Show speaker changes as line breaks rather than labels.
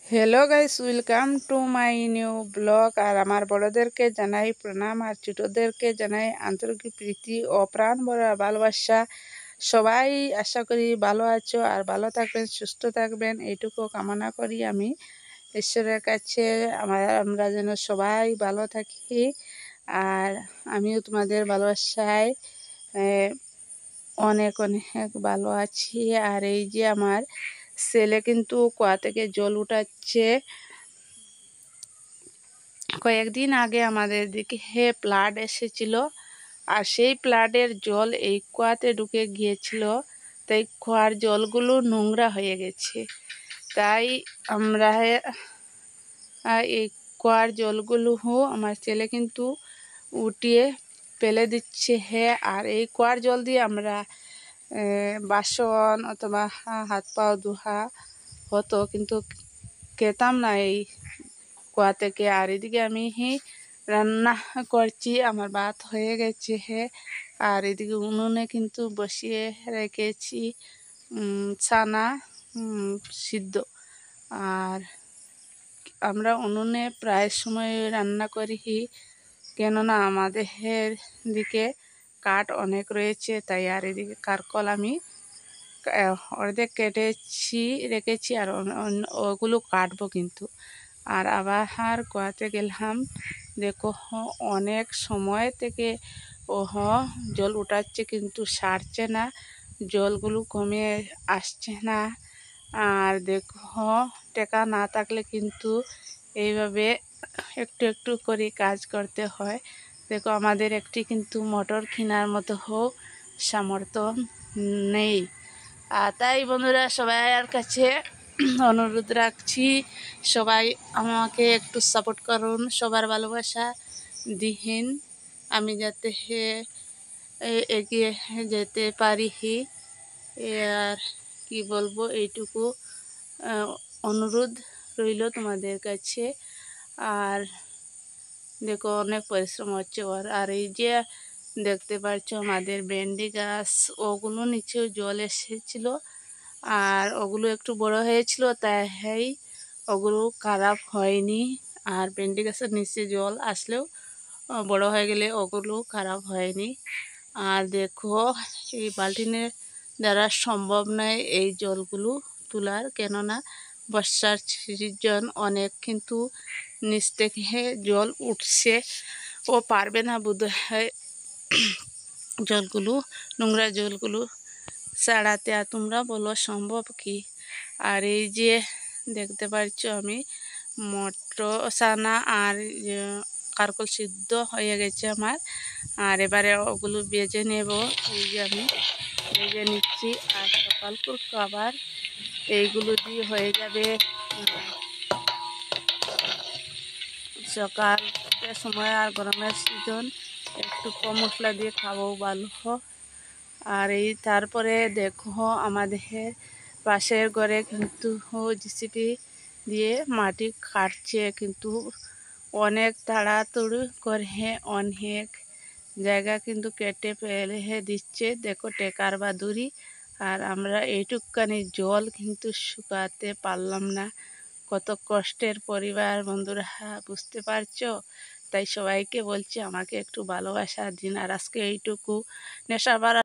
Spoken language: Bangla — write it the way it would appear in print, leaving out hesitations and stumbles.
Hello guys, welcome to my new blog. আর আমার বড়দেরকে জানাই প্রণাম আর ছোটদেরকে জানাই আন্তরিক প্রীতি ও প্রাণ ভরা ভালোবাসা। সবাই আশা করি ভালো আছো আর ভালো থাকবেন, সুস্থ থাকবেন, এইটুকু কামনা করি আমি ঈশ্বরের কাছে। আমরা যেন সবাই ভালো থাকি আর আমিও তোমাদের ভালোবাসায় অনেক অনেক ভালো আছি। আর এই যে আমার ছেলে কিন্তু কুয়া থেকে জল উঠাচ্ছে। কয়েকদিন আগে আমাদের দিকে ফ্লাড এসেছিল আর সেই ফ্লাডের জল এই কুয়াতে ঢুকে গিয়েছিল, তাই কুয়ার জলগুলো নোংরা হয়ে গেছে। তাই আমরা এই কুয়ার জলগুলো আমার ছেলে কিন্তু উঠিয়ে ফেলে দিচ্ছে। আর এই কুয়ার জল দিয়ে আমরা বাসন অথবা হাত পা ধোয়া হতো, কিন্তু খেতাম না এই কুয়া থেকে। আর এদিকে আমি রান্না করছি, আমার ভাত হয়ে গেছে আর এদিকে উনুনে কিন্তু বসিয়ে রেখেছি ছানা সিদ্ধ। আর আমরা উনুনে প্রায় সময় রান্না করি, কেননা আমাদের দিকে কাঠ অনেক রয়েছে তাই। আর এদিকে কারকল আমি অর্ধেক কেটেছি রেখেছি আর ওগুলো কাটবো কিন্তু। আর আবার কুয়াতে গেলাম, দেখো অনেক সময় থেকে জল উঠাচ্ছে কিন্তু সারছে না, জলগুলো কমে আসছে না। আর দেখো টাকা না থাকলে কিন্তু এইভাবে একটু একটু করে কাজ করতে হয়। দেখো আমাদের একটি কিন্তু মোটর কেনার মতো সামর্থ্য নেই। আর তাই বন্ধুরা সবার কাছে অনুরোধ রাখছি, সবাই আমাকে একটু সাপোর্ট করুন, সবার ভালোবাসা দিন আমি যাতে এগিয়ে যেতে পারি। আর কি বলবো, এইটুকু অনুরোধ রইল তোমাদের কাছে। আর দেখো অনেক পরিশ্রম হচ্ছে ওর। আর এই যে দেখতে পাচ্ছ আমাদের ভেন্ডি গাছ, ওগুলো নিচেও জল এসেছিল আর ওগুলো একটু বড় হয়েছিল, তাই ওগুলো খারাপ হয়নি। আর ভেন্ডি গাছের নিচে জল আসলেও বড় হয়ে গেলে ওগুলো খারাপ হয়নি। আর দেখো এই বালতিনের দ্বারা সম্ভব নয় এই জলগুলো তোলার, কেননা বর্ষার সিজন, অনেক কিন্তু নিচ থেকে জল উঠছে, ও পারবে না বোধহয় জলগুলো, নোংরা জলগুলো ছাড়াতে। আর তোমরা বলো সম্ভব কি? আর এই যে দেখতে পাচ্ছ আমি মটর ছানা আর কারকল সিদ্ধ হয়ে গেছে আমার। আর এবারে ওগুলো বেজে নেব। এই যে আমি বেজে নিচ্ছি আর সকালপুর খাবার এইগুলো দিয়ে হয়ে যাবে। সকালের সময় আর গরমের সিজন একটু কম মশলা দিয়ে খাবো ভালো। আর এই তারপরে দেখো আমাদের পাশের ঘরে কিন্তু জিসিপি দিয়ে মাটি কাটছে, কিন্তু অনেক তাড়াতাড়ি করে অনেক জায়গা কিন্তু কেটে ফেলে দিচ্ছে। দেখো টেকার বাদুরি। আর আমরা এইটুকখানি জল কিন্তু শুকাতে পারলাম না। কত কষ্টের পরিবার বন্ধুরা, বুঝতে পারছো? তাই সবাইকে বলছি আমাকে একটু ভালোবাসা দিন। আর আজকে এইটুকু নেশা